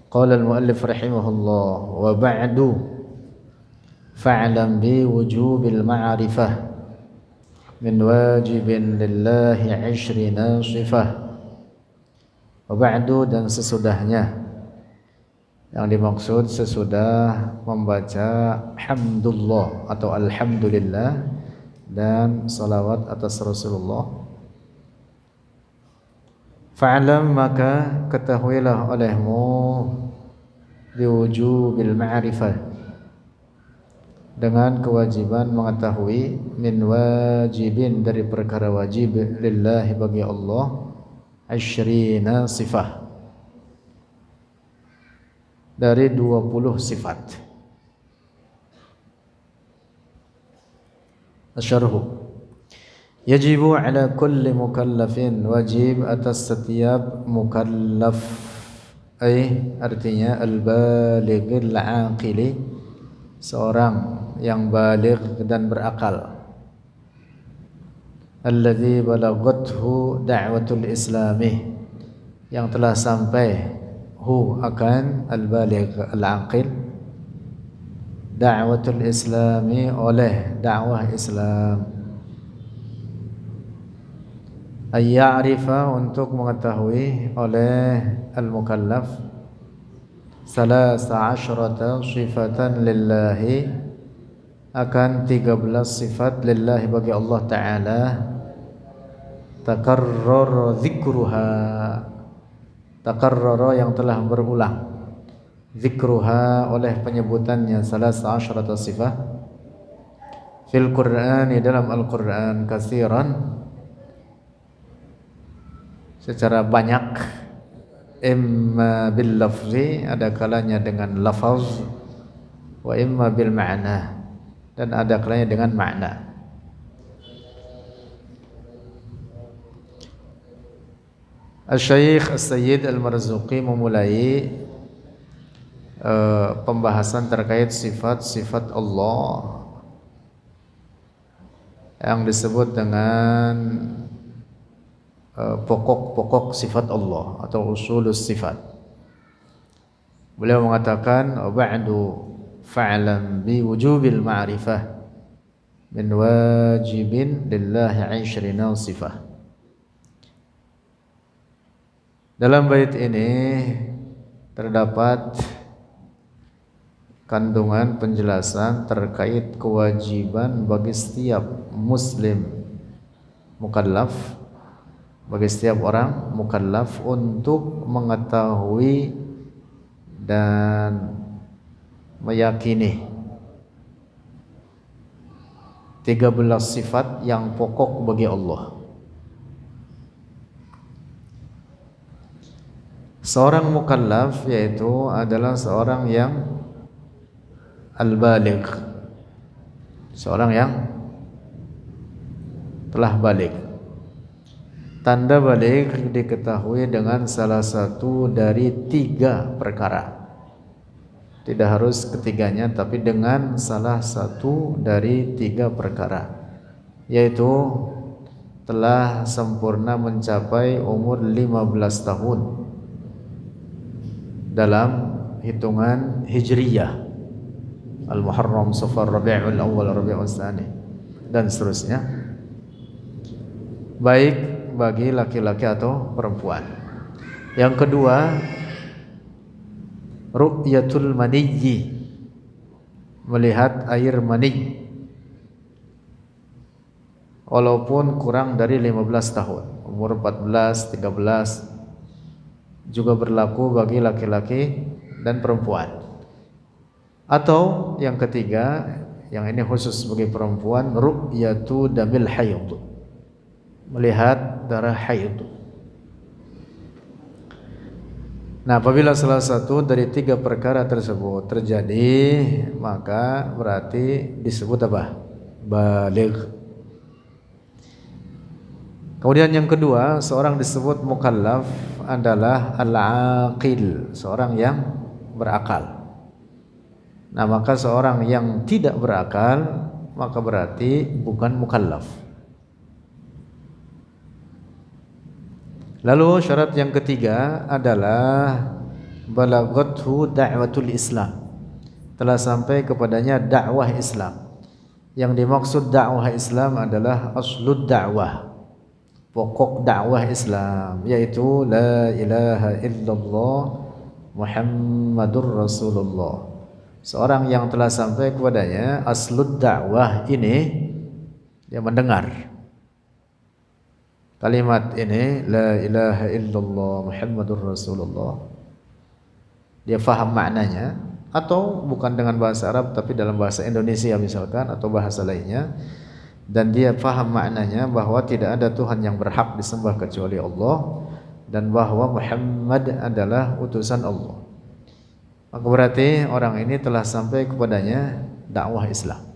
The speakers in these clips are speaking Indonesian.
Qala al-muallif rahimahullah wa ba'du fa'lam bi wujubil ma'rifah min wajibin lillahi 'ashrina sifah. Wa ba'du, dan sesudahnya, yang dimaksud sesudah membaca hamdulillah atau alhamdulillah dan salawat atas Rasulullah. Fa'lam, maka ketahuilah olehmu biwujubil ma'rifah, dengan kewajiban mengetahui, min wajibin, dari perkara wajib, lillahi, bagi Allah, asyrina sifah, dari 20 sifat. Asyarhu, yajibu ala kulli mukallafin, wajib atas setiap mukallaf, artinya al-balighil aqili, seorang yang baligh dan berakal, alladzi balaghathu da'watul islami, yang telah sampai akan al-baligh al-aqil da'watul islami, oleh dakwah Islam. Ayya'rifa, untuk mengetahui oleh al-mukallaf, salasa asyrata sifatan lillahi, akan 13 sifat lillahi, bagi Allah Ta'ala, takarrar zikruha, takarrar yang telah berulang, zikruha oleh penyebutannya, salasa asyrata sifat fil Qur'ani, dalam Al-Qur'an, katsiran, secara banyak, imma bil lafzi, ada kalanya dengan lafaz, wa imma bil ma'na, dan ada kalanya dengan makna. Al-Syaikh As-Sayyid Al-Marzuqi memulai pembahasan terkait sifat-sifat Allah yang disebut dengan pokok-pokok sifat Allah atau usulus sifat. Beliau mengatakan, ba'du fa'lam bi wujubil ma'rifah min wajibin lillahi 'ashrina sifah. Dalam bait ini terdapat kandungan penjelasan terkait kewajiban bagi setiap muslim mukallaf, bagi setiap orang mukallaf, untuk mengetahui dan meyakini 13 sifat yang pokok bagi Allah. Seorang mukallaf yaitu adalah seorang yang al-baligh, seorang yang telah baligh. Tanda baligh diketahui dengan salah satu dari 3 perkara. Tidak harus ketiganya, tapi dengan salah satu dari 3 perkara, yaitu telah sempurna mencapai umur 15 tahun dalam hitungan hijriyah, Al-Muharram, Safar, Rabi'ul Awal, Rabi'ul Tsani, dan seterusnya, baik bagi laki-laki atau perempuan. Yang kedua, ru'yatul maniyyi, melihat air mani, walaupun kurang dari 15 tahun, umur 14, 13, juga berlaku bagi laki-laki dan perempuan. Atau yang ketiga, yang ini khusus bagi perempuan, ru'yatu damil hayd, melihat darah haid. Nah, apabila salah satu dari 3 perkara tersebut terjadi, maka berarti disebut apa? Baligh. Kemudian yang kedua, seorang disebut mukallaf adalah al-aqil, seorang yang berakal. Nah, maka seorang yang tidak berakal, maka berarti bukan mukallaf. Lalu syarat yang ketiga adalah balaghathu da'watul Islam, telah sampai kepadanya dakwah Islam. Yang dimaksud dakwah Islam adalah aslud dakwah, pokok dakwah Islam, yaitu la ilaha illallah Muhammadur Rasulullah. Seorang yang telah sampai kepadanya aslud dakwah ini, dia mendengar kalimat ini, la ilaha illallah Muhammadur Rasulullah, dia faham maknanya, atau bukan dengan bahasa Arab tapi dalam bahasa Indonesia misalkan atau bahasa lainnya, dan dia faham maknanya bahwa tidak ada Tuhan yang berhak disembah kecuali Allah dan bahwa Muhammad adalah utusan Allah, maka berarti orang ini telah sampai kepadanya dakwah Islam.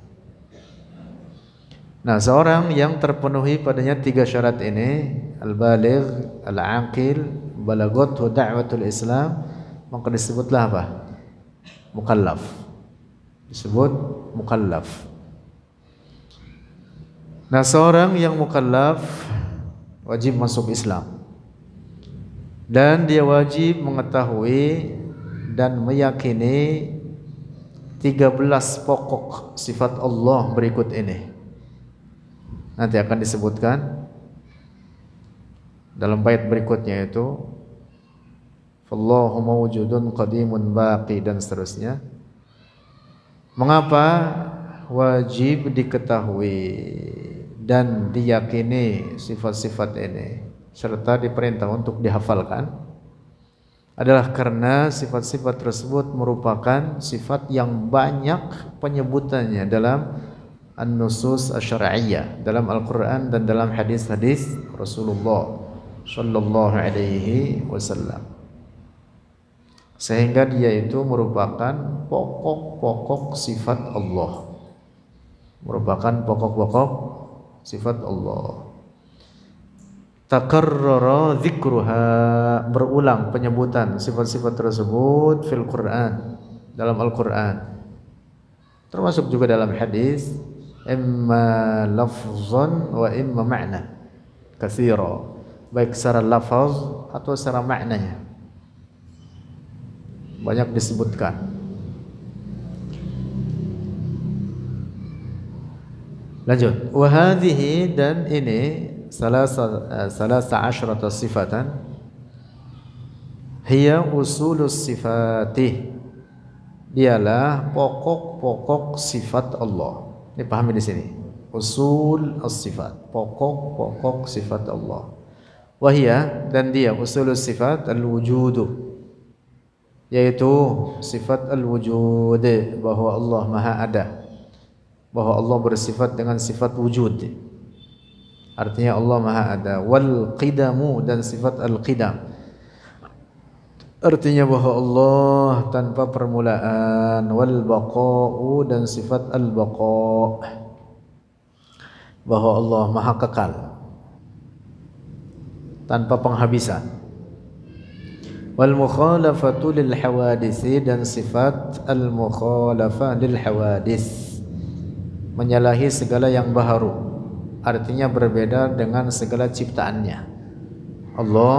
Nah, seorang yang terpenuhi padanya 3 syarat ini, al-baligh, al-aqil, balaghathu da'watul Islam, maka disebutlah apa? Mukallaf. Disebut mukallaf. Nah, seorang yang mukallaf wajib masuk Islam, dan dia wajib mengetahui dan meyakini 13 pokok sifat Allah berikut ini. Nanti akan disebutkan dalam bait berikutnya, itu Fallahu mawjudun qadimun baqi dan seterusnya. Mengapa wajib diketahui dan diyakini sifat-sifat ini serta diperintah untuk dihafalkan? Adalah karena sifat-sifat tersebut merupakan sifat yang banyak penyebutannya dalam an-nusus asy-syar'iyyah, dalam Al-Qur'an dan dalam hadis-hadis Rasulullah sallallahu alaihi wasallam, sehingga dia itu merupakan pokok-pokok sifat Allah, merupakan pokok-pokok sifat Allah. Takarrara dzikruha, berulang penyebutan sifat-sifat tersebut fil Qur'an, dalam Al-Qur'an, termasuk juga dalam hadis, imma lafzan wa imma ma'na katsira, baik secara lafaz atau secara maknanya banyak disebutkan. Lanjut, wa hadhihi, dan ini salasa asyrata sifatan, hiya usulus sifati, dialah pokok-pokok sifat Allah. Ini pahami di sini, usul as-sifat, pokok-pokok sifat Allah. Wahia, dan dia usulus sifat al-wujudu, yaitu sifat al-wujud, bahwa Allah maha ada, bahwa Allah bersifat dengan sifat wujud, artinya Allah maha ada. Wal qidamu, dan sifat al-qidam, artinya bahwa Allah tanpa permulaan. Wal baqa'u, dan sifat al-baqa', bahwa Allah maha kekal tanpa penghabisan. Wal mukhalafatu lil hawadisi, dan sifat al-mukhalafah lil hawadis, menyalahi segala yang baharu, artinya berbeda dengan segala ciptaannya. Allah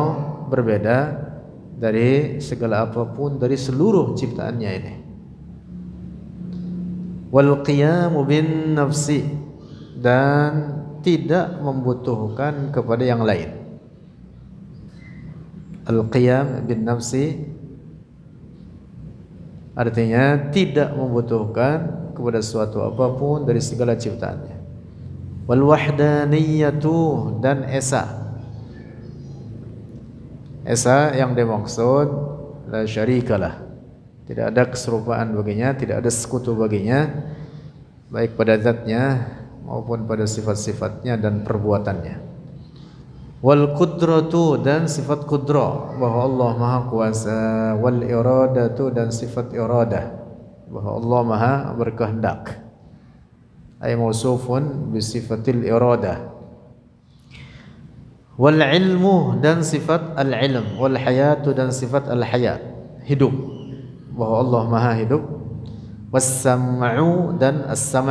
berbeda dari segala apapun, dari seluruh ciptaannya ini. Wal qiyamu bin nafsi, dan tidak membutuhkan kepada yang lain. Al-qiyam bin nafsi artinya tidak membutuhkan kepada suatu apapun dari segala ciptaannya. Wal wahdaniyatu, dan esa. Esa yang dimaksud la syarikalah, tidak ada keserupaan baginya, tidak ada sekutu baginya, baik pada zatnya maupun pada sifat-sifatnya dan perbuatannya. Wal qudratu, dan sifat qudrah, bahwa Allah maha kuasa. Wal iradatu, dan sifat iradah, bahwa Allah maha berkehendak, ay mausufun bi sifatil iradah. Wal ilmu, dan sifat al-ilm. Wal hayatu, dan sifat al-hayat, hidup, bahwa Allah maha hidup. Was sam'u, dan as-sam',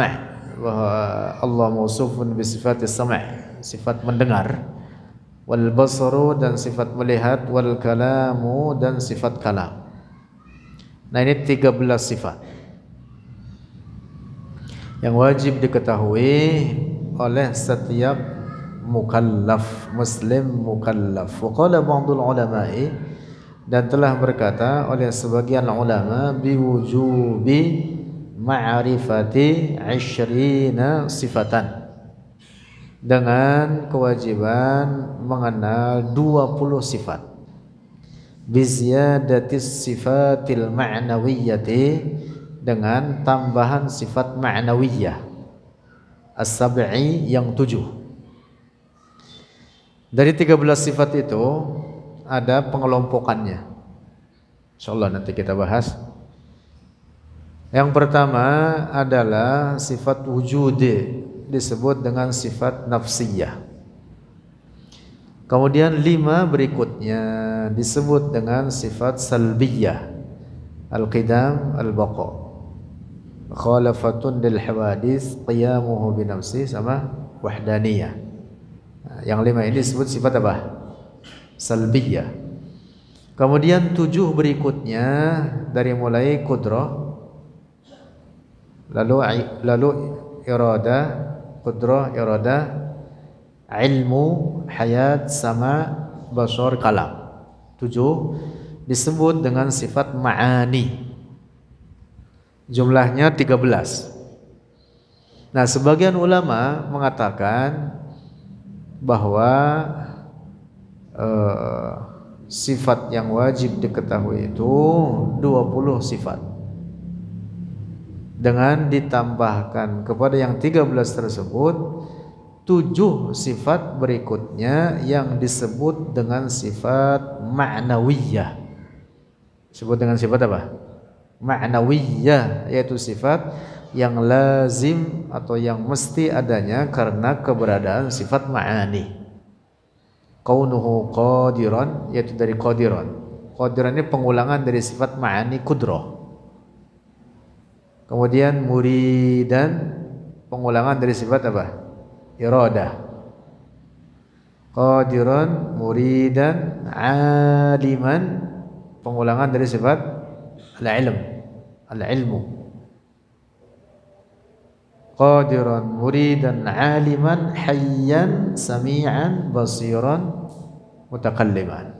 bahwa Allah mausufun bi sifatis sam', sifat mendengar. Wal basaru, dan sifat melihat. Wal kalamu, dan sifat kalam, Nah, ini 13 sifat yang wajib diketahui oleh setiap mukallaf, muslim mukallaf. Wa qala ba'dul ulama'i, dan telah berkata oleh sebagian ulama, biwujubi ma'rifati 20 sifatan, dengan kewajiban mengenal 20 sifat, biziyadatis sifatil ma'nawiyyati, dengan tambahan sifat ma'nawiyah as-sab'i yang 7. Dari 13 sifat itu ada pengelompokannya, insyaallah nanti kita bahas. Yang pertama adalah sifat wujud, disebut dengan sifat nafsiyah. Kemudian 5 berikutnya disebut dengan sifat salbiyah, al-qidam, al-baqa, khalafatun lil hawadis, qiyamuhu bi nafsi, sama wahdaniyah. Nah, yang 5 ini disebut sifat apa? Salbiyah. Kemudian 7 berikutnya dari mulai qudrah, lalu irada, qudrah, irada, ilmu, hayat, sama, basar, kalam. 7 disebut dengan sifat ma'ani. Jumlahnya 13. Nah, sebagian ulama mengatakan bahwa sifat yang wajib diketahui itu 20 sifat, dengan ditambahkan kepada yang 13 tersebut 7 sifat berikutnya yang disebut dengan sifat ma'nawiyah. Disebut dengan sifat apa? Ma'nawiyah, yaitu sifat yang lazim atau yang mesti adanya karena keberadaan sifat ma'ani. Kaunuhu qadiran, yaitu dari qadiran. Qadiran ini pengulangan dari sifat ma'ani kudrah. Kemudian muridan, pengulangan dari sifat apa? Iradah. Qadiran, muridan, aliman, pengulangan dari sifat al-ilm, al-ilmu. Qadiran, muridan, aliman, hayyan, sami'an, basiran, mutakalliman.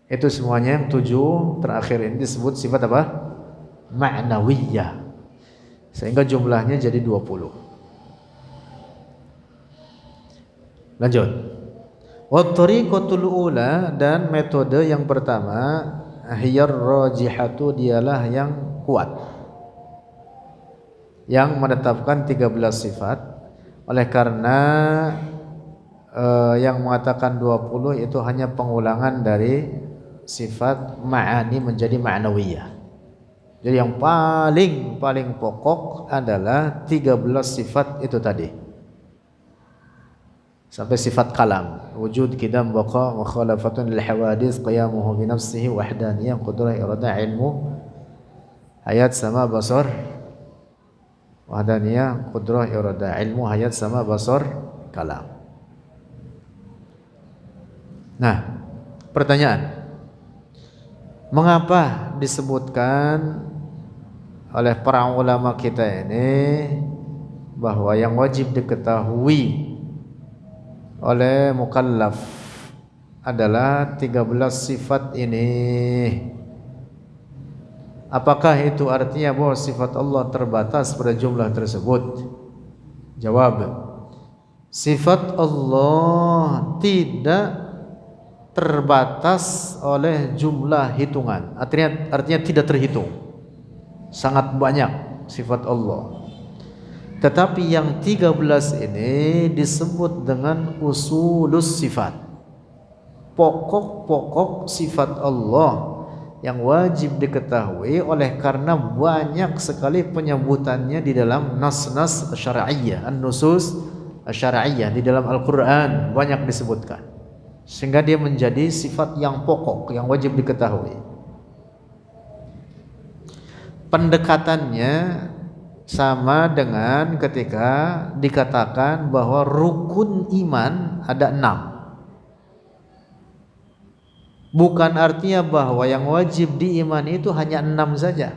Itu semuanya yang 7 terakhir ini disebut sifat apa? Ma'nawiyah. Sehingga jumlahnya jadi 20. Lanjut. Wa tariqatul ula, dan metode yang pertama, hiyar rajihatu, dialah yang kuat, yang menetapkan 13 sifat. Oleh karena yang mengatakan 20 itu hanya pengulangan dari sifat ma'ani menjadi ma'nawiyah. Jadi yang paling pokok adalah 13 sifat itu tadi, sampai sifat kalam, wujud, qidam, baqa, mukhalafatun lil hawadis, qiyamuhu bi nafsihi, wahdaniyah, qudrah, irada, ilmu, hayat, sama, basar, wahdaniyah, qudrah, irada, ilmu, hayat, sama, basar, kalam. Nah, pertanyaan, mengapa disebutkan oleh para ulama kita ini bahwa yang wajib diketahui oleh mukallaf adalah 13 sifat ini? Apakah itu artinya bahwa sifat Allah terbatas pada jumlah tersebut? Jawab, sifat Allah tidak terbatas oleh jumlah hitungan. Artinya tidak terhitung. Sangat banyak sifat Allah. Tetapi yang 13 ini disebut dengan usulus sifat, pokok-pokok sifat Allah yang wajib diketahui, oleh karena banyak sekali penyebutannya di dalam nas-nas syar'iyyah, an-nusus syar'iyyah, di dalam Al-Quran banyak disebutkan, sehingga dia menjadi sifat yang pokok yang wajib diketahui. Pendekatannya sama dengan ketika dikatakan bahwa rukun iman ada 6. Bukan artinya bahwa yang wajib diimani itu hanya 6 saja.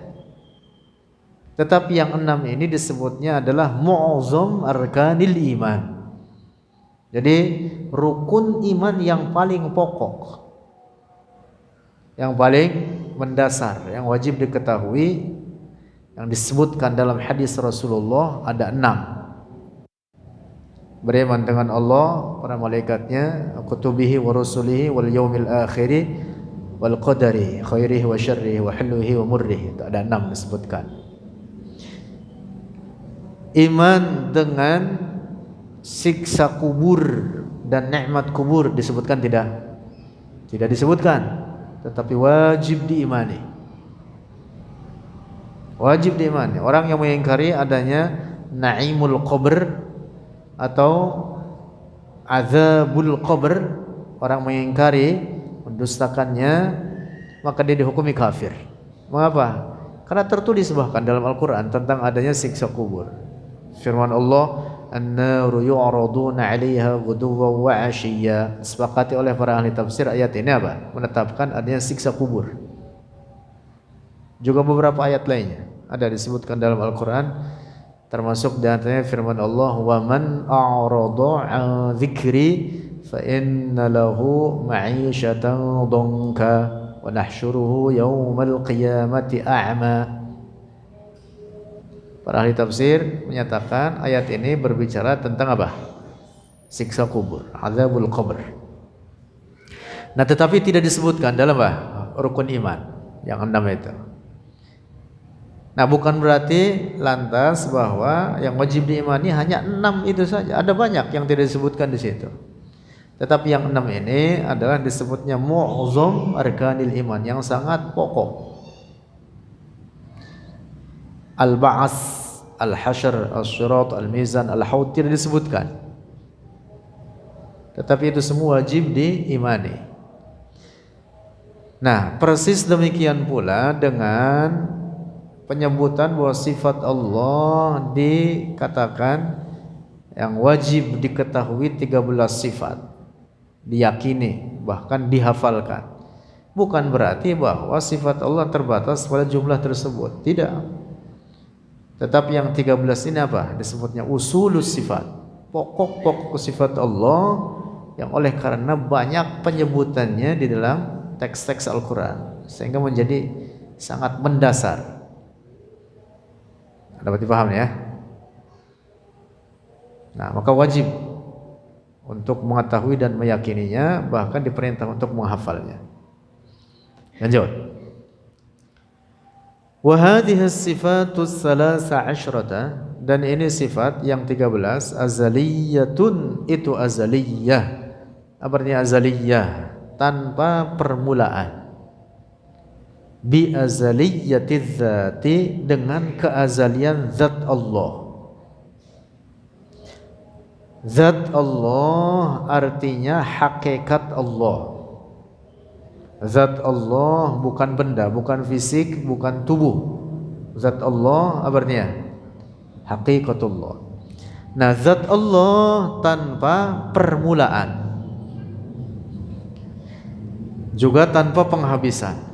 Tetapi yang 6 ini disebutnya adalah mu'azzam arkanil iman. Jadi rukun iman yang paling pokok, yang paling mendasar, yang wajib diketahui, yang disebutkan dalam hadis Rasulullah ada 6. Beriman dengan Allah, para malaikatnya, kutubihi wa rusulihi wal yaumil akhiri wal qadari khairihi wa syarrihi wa hillihi wa murrihi. Itu ada 6 disebutkan. Iman dengan siksa kubur dan nikmat kubur disebutkan tidak? Tidak disebutkan, tetapi wajib diimani. Wajib diimani. Orang yang mengingkari adanya naimul qabr atau azabul qabr, orang mengingkari, mendustakannya, maka dia dihukumi kafir. Mengapa? Karena tertulis bahkan dalam Al-Quran tentang adanya siksa kubur. Firman Allah, an-naru yu'raduna 'alaiha ghuduwwan wa 'ashiyya. Disepakati oleh para ahli tafsir ayat ini apa? Menetapkan adanya siksa kubur. Juga beberapa ayat lainnya ada disebutkan dalam Al-Quran, termasuk di antaranya firman Allah, wa man a'rada 'an dzikri fa inna lahu ma'isyatan dhanka wa nahsyuruhu yaumal qiyamati a'ma. Para ahli tafsir menyatakan ayat ini berbicara tentang apa? Siksa kubur, azabul qabr. Nah, tetapi tidak disebutkan dalam apa? Rukun iman yang 6 itu. Nah, bukan berarti lantas bahwa yang wajib diimani hanya 6 itu saja. Ada banyak yang tidak disebutkan di situ. Tetapi yang 6 ini adalah disebutnya mu'azzam arkanil iman, yang sangat pokok. Al-ba'ats, al-hasyr, al-syirat, al-mizan, al-haud tidak disebutkan. Tetapi itu semua wajib diimani. Nah, persis demikian pula dengan penyebutan bahwa sifat Allah dikatakan yang wajib diketahui 13 sifat, diyakini, bahkan dihafalkan. Bukan berarti bahwa sifat Allah terbatas pada jumlah tersebut, tidak. Tetapi yang 13 ini apa? Disebutnya usulus sifat, pokok-pokok sifat Allah, yang oleh karena banyak penyebutannya di dalam teks-teks Al-Quran sehingga menjadi sangat mendasar. Dapat dipaham ya? Nah, maka wajib untuk mengetahui dan meyakininya, bahkan diperintah untuk menghafalnya. Lanjut. Wa hadhihi as-sifatus salasa asyrata, dan ini sifat yang 13, azaliyatun, itu azaliyah. Apa artinya azaliyah? Tanpa permulaan. Bi azaliyatiz zati, dengan keazalian zat Allah. Zat Allah artinya hakikat Allah. Zat Allah bukan benda, bukan fisik, bukan tubuh. Zat Allah apa artinya? Hakikatullah. Nah, zat Allah tanpa permulaan, juga tanpa penghabisan.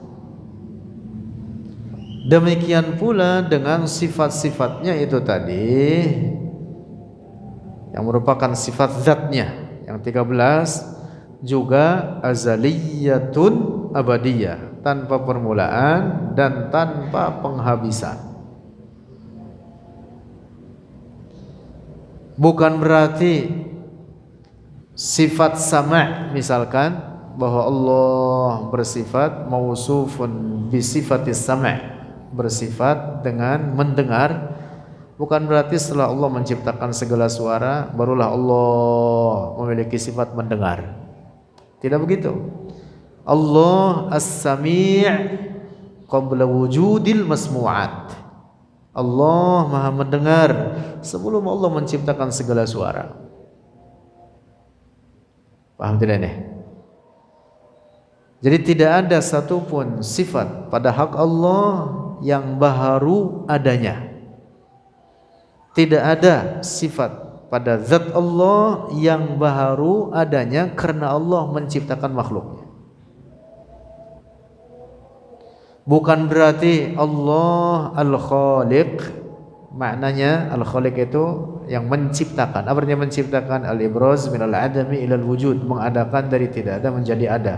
Demikian pula dengan sifat-sifatnya itu tadi, yang merupakan sifat zatnya yang 13, juga azaliyatun abadiyah, tanpa permulaan dan tanpa penghabisan. Bukan berarti sifat sama' misalkan, bahwa Allah bersifat mausufun bisifatis sama', bersifat dengan mendengar. Bukan berarti setelah Allah menciptakan segala suara barulah Allah memiliki sifat mendengar. Tidak begitu. Allah as-sami' qabla wujudil masmu'at. Allah Maha mendengar sebelum Allah menciptakan segala suara. Paham tidak nih? Jadi tidak ada satupun sifat pada hak Allah yang baru adanya. Tidak ada sifat pada zat Allah yang baru adanya karena Allah menciptakan makhluknya. Bukan berarti Allah Al-Khaliq, maknanya Al-Khaliq itu yang menciptakan. Apa artinya menciptakan? Al-ibraz minal adami ilal wujud, mengadakan dari tidak ada menjadi ada.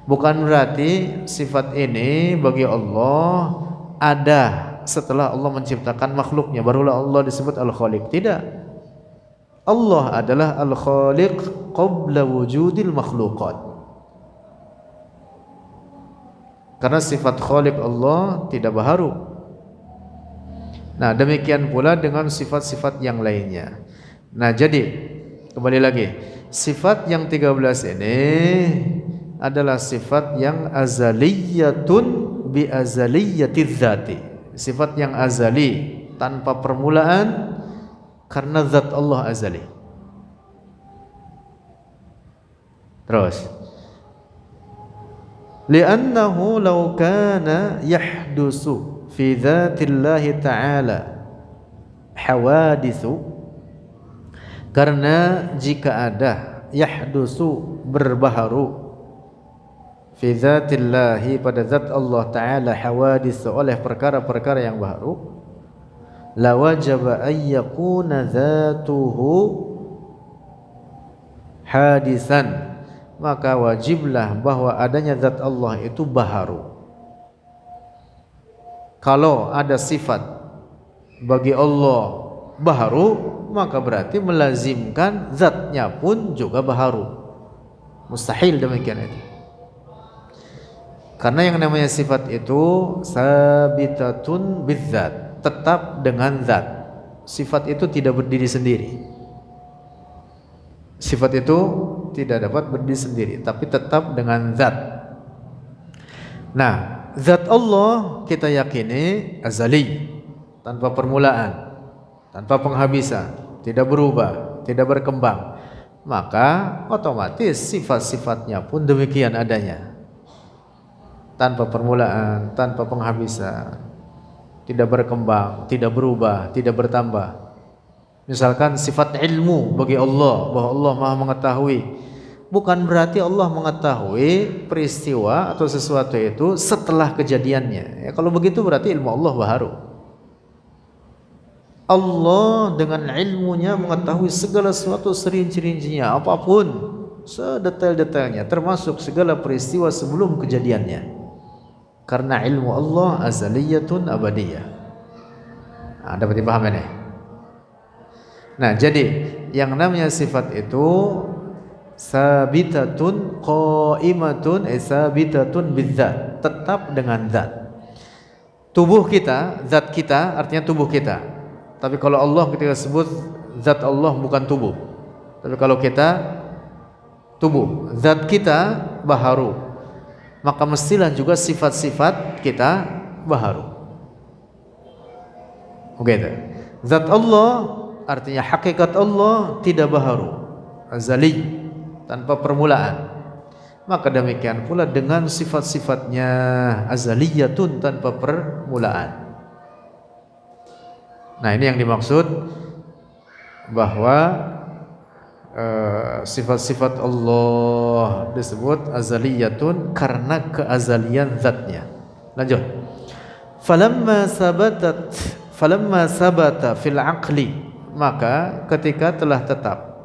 Bukan berarti sifat ini bagi Allah ada setelah Allah menciptakan makhluknya barulah Allah disebut Al-Khaliq. Tidak. Allah adalah Al-Khaliq qabla wujudil makhluqat. Karena sifat Khaliq Allah tidak baharu. Nah, demikian pula dengan sifat-sifat yang lainnya. Nah, jadi kembali lagi, sifat yang 13 ini adalah sifat yang azaliyatun bi azaliyatiz zati. Sifat yang azali tanpa permulaan karena zat Allah azali. Terus li'annahu law kana yahdusu fi dzatillahi ta'ala hawadithu, karena jika ada yahdusu berbaharu fi dzatillahi pada zat Allah Ta'ala hawadithu oleh perkara-perkara yang baharu, la wajaba an yakuna dzatuhu hadisan, maka wajiblah bahwa adanya zat Allah itu baharu. Kalau ada sifat bagi Allah baharu, maka berarti melazimkan zatnya pun juga baharu. Mustahil demikian itu. Karena yang namanya sifat itu sabitatun bizzat, tetap dengan zat. Sifat itu tidak berdiri sendiri. Sifat itu tidak dapat berdiri sendiri, tapi tetap dengan zat. Nah, zat Allah kita yakini azali, tanpa permulaan, tanpa penghabisan, tidak berubah, tidak berkembang. Maka otomatis sifat-sifatnya pun demikian adanya, tanpa permulaan, tanpa penghabisan, tidak berkembang, tidak berubah, tidak bertambah. Misalkan sifat ilmu bagi Allah, bahwa Allah Maha mengetahui, bukan berarti Allah mengetahui peristiwa atau sesuatu itu setelah kejadiannya. Ya, kalau begitu berarti ilmu Allah baharu. Allah dengan ilmunya mengetahui segala sesuatu serinci-rincinya, apapun, sedetail-detailnya, termasuk segala peristiwa sebelum kejadiannya. Karena ilmu Allah azaliyatun abadiyah. Nah, dapat dipahami nih? Nah, jadi yang namanya sifat itu sabitatun qaimatun, sabitatun bizzat, tetap dengan zat. Tubuh kita, zat kita artinya tubuh kita. Tapi kalau Allah ketika sebut zat Allah bukan tubuh. Tapi kalau kita tubuh, zat kita baharu, maka mestilah juga sifat-sifat kita baharu. Begitu. Zat Allah artinya hakikat Allah tidak baharu, azali, tanpa permulaan. Maka demikian pula dengan sifat-sifatnya azaliyatun, tanpa permulaan. Nah, ini yang dimaksud bahwa sifat-sifat Allah disebut azaliyatun karena keazalian zatnya. Lanjut. Falamma sabata fil aqli, maka ketika telah tetap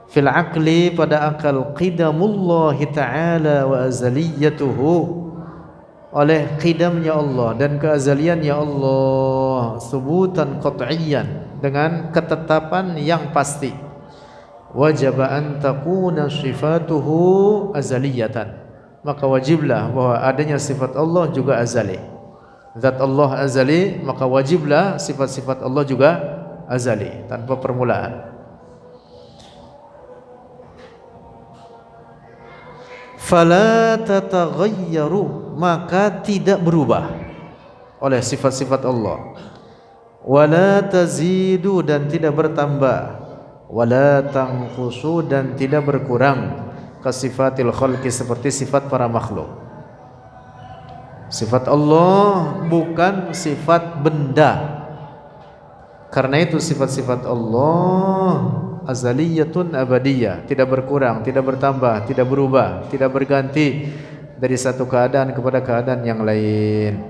fil aqli pada akal qidamullahi ta'ala wa azaliyatuhu, oleh qidamnya Allah dan keazaliannya Allah, subutan qat'iyyan, dengan ketetapan yang pasti, wajaba an takuna sifatuhu azaliyatan, maka wajiblah bahwa adanya sifat Allah juga azali. Zat Allah azali, maka wajiblah sifat-sifat Allah juga azali, tanpa permulaan. Fala tataghayyaru, maka tidak berubah oleh sifat-sifat Allah. Wala tazidu, dan tidak bertambah. Wala tanqusu, dan tidak berkurang. Kasifatil khalqi, seperti sifat para makhluk. Sifat Allah bukan sifat benda. Karena itu sifat-sifat Allah azaliyatun abadiyah, tidak berkurang, tidak bertambah, tidak berubah, tidak berganti, dari satu keadaan kepada keadaan yang lain.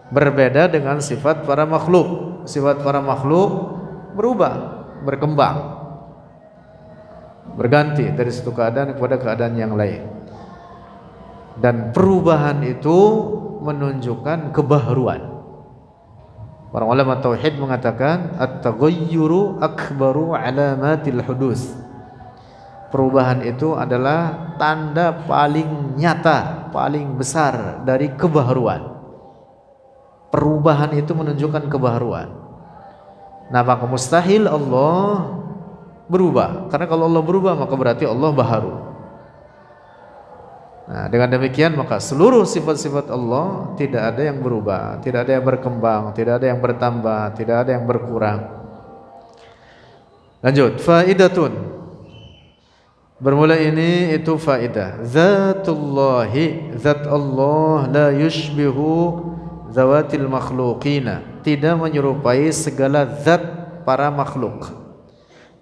Berbeda dengan sifat para makhluk. Sifat para makhluk berubah, berkembang, berganti dari satu keadaan kepada keadaan yang lain. Dan perubahan itu menunjukkan kebaharuan. Para ulama tauhid mengatakan at-taghayyuru akbaru alamatil hudus. Perubahan itu adalah tanda paling nyata, paling besar dari kebaharuan. Perubahan itu menunjukkan kebaharuan. Nah, maka mustahil Allah berubah, karena kalau Allah berubah maka berarti Allah baharu. Nah, dengan demikian maka seluruh sifat-sifat Allah tidak ada yang berubah, tidak ada yang berkembang, tidak ada yang bertambah, tidak ada yang berkurang. Lanjut, faidatun. Bermula ini itu faidah. Zatullahi, zat Allah la yushbihu zawatil makhluqina, tidak menyerupai segala zat para makhluk.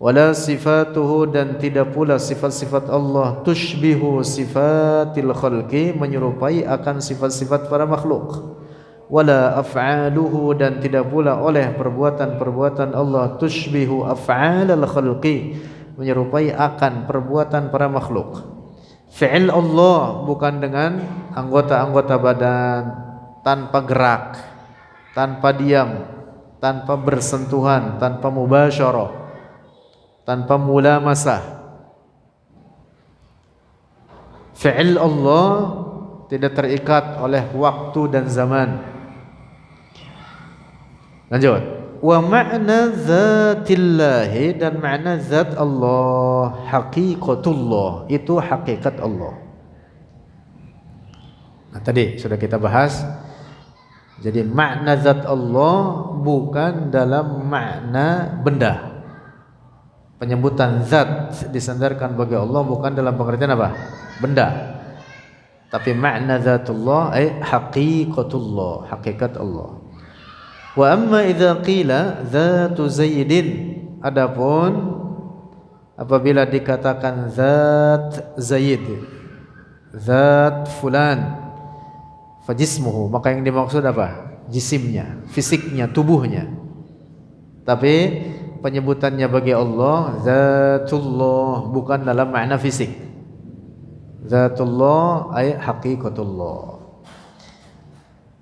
Wala sifatuhu, dan tidak pula sifat-sifat Allah tushbihu sifatil khalqi, menyerupai akan sifat-sifat para makhluk. Wala af'aluhu, dan tidak pula oleh perbuatan-perbuatan Allah tushbihu af'alal khalqi, menyerupai akan perbuatan para makhluk. Fi'il Allah bukan dengan anggota-anggota badan, tanpa gerak, tanpa diam, tanpa bersentuhan, tanpa mubasyarah, tanpa mulamasah. Fi'il Allah tidak terikat oleh waktu dan zaman. Lanjut. Wa ma'na zatillahi, dan makna zat Allah haqiqatullah, itu hakikat Allah. Nah, tadi sudah kita bahas. Jadi makna zat Allah bukan dalam makna benda. Penyebutan zat disandarkan bagi Allah bukan dalam pengertian apa? Benda. Tapi makna zatullah ay haqiqatullah, hakikat Allah. Wa amma idza qila zatu Zaidin, adapun apabila dikatakan zat Zaid, zat fulan, fajismuhu, maka yang dimaksud apa? Jisimnya, fisiknya, tubuhnya. Tapi penyebutannya bagi Allah zatullah, bukan dalam makna fisik. Zatullah ay haqiqatullah.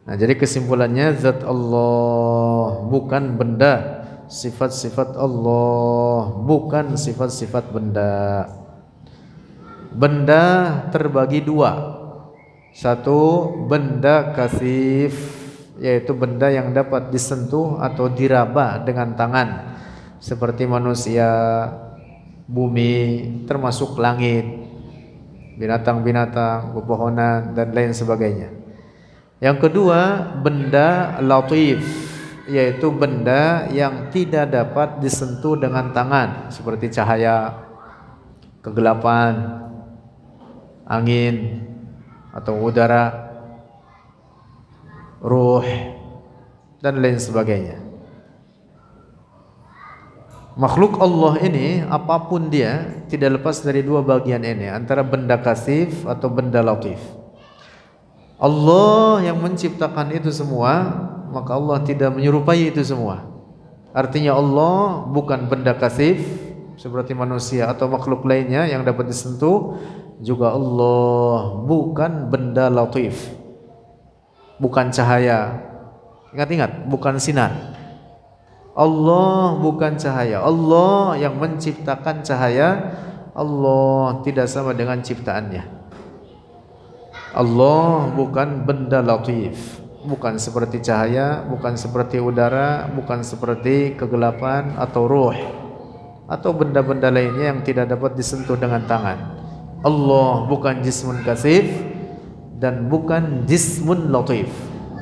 Nah, jadi kesimpulannya zat Allah bukan benda, sifat-sifat Allah bukan sifat-sifat benda. Benda terbagi dua. Satu, benda kasif, yaitu benda yang dapat disentuh atau diraba dengan tangan, seperti manusia, bumi, termasuk langit, binatang-binatang, pepohonan, dan lain sebagainya. Yang kedua, benda latif, yaitu benda yang tidak dapat disentuh dengan tangan, seperti cahaya, kegelapan, angin atau udara, ruh, dan lain sebagainya. Makhluk Allah ini apapun dia tidak lepas dari dua bagian ini, antara benda kasif atau benda latif. Allah yang menciptakan itu semua, maka Allah tidak menyerupai itu semua. Artinya Allah bukan benda kasif seperti manusia atau makhluk lainnya yang dapat disentuh. Juga Allah bukan benda latif, bukan cahaya. Ingat-ingat, bukan sinar. Allah bukan cahaya. Allah yang menciptakan cahaya. Allah tidak sama dengan ciptaannya. Allah bukan benda latif, bukan seperti cahaya, bukan seperti udara, bukan seperti kegelapan atau ruh, atau benda-benda lainnya yang tidak dapat disentuh dengan tangan. Allah bukan jismun kasif dan bukan jismun latif.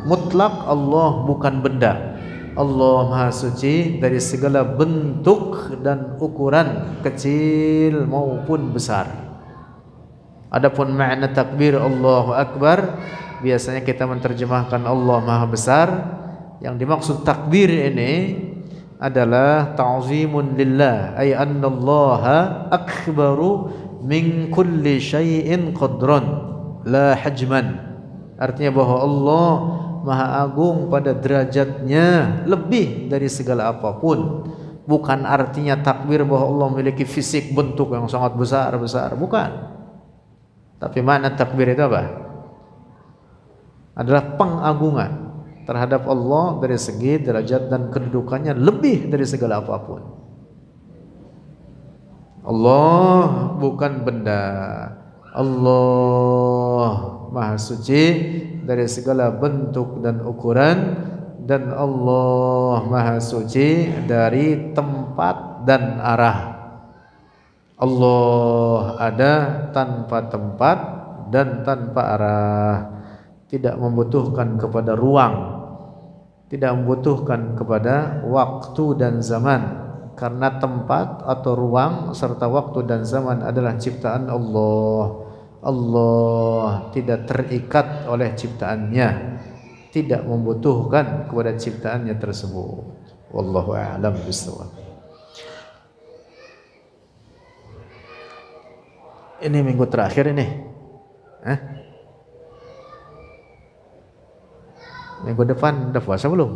Mutlak Allah bukan benda. Allah Maha Suci dari segala bentuk dan ukuran, kecil maupun besar. Adapun makna takbir Allahu Akbar, biasanya kita menerjemahkan Allah Maha Besar. Yang dimaksud takbir ini adalah ta'zimun lillah, ay annallaha akbaru min kulli syai'in qadran. la hajman. Artinya bahwa Allah Maha Agung pada derajatnya lebih dari segala apapun. Bukan artinya takbir bahwa Allah memiliki fisik bentuk yang sangat besar, bukan. Tapi makna takbir itu apa? Adalah pengagungan terhadap Allah dari segi derajat dan kedudukannya lebih dari segala apapun. Allah bukan benda. Allah Maha suci dari segala bentuk dan ukuran, dan Allah Maha suci dari tempat dan arah. Allah ada tanpa tempat dan tanpa arah, tidak membutuhkan kepada ruang, tidak membutuhkan kepada waktu dan zaman, karena tempat atau ruang serta waktu dan zaman adalah ciptaan Allah. Allah tidak terikat oleh ciptaannya, tidak membutuhkan kepada ciptaannya tersebut. Wallahu a'lam bishawab. Ini minggu terakhir ini. Minggu depan udah puasa belum?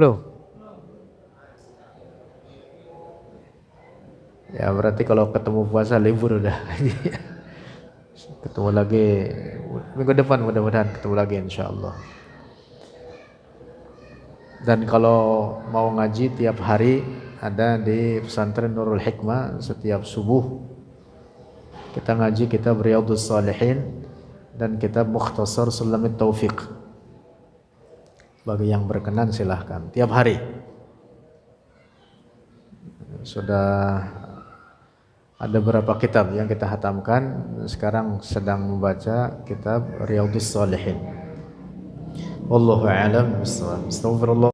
Belum. Ya berarti kalau ketemu puasa libur udah. Ketemu lagi minggu depan, mudah-mudahan ketemu lagi insyaallah. Dan kalau mau ngaji tiap hari ada di pesantren Nurul Hikmah setiap subuh. Kita ngaji kitab Riyadhus Shalihin dan kitab Mukhtasar Sulamit Taufiq. Bagi yang berkenan silahkan tiap hari. Sudah ada beberapa kitab yang kita hatamkan. Sekarang sedang membaca kitab Riyadhus Shalihin. Wallahu a'lam bishawab. Astagfirullah.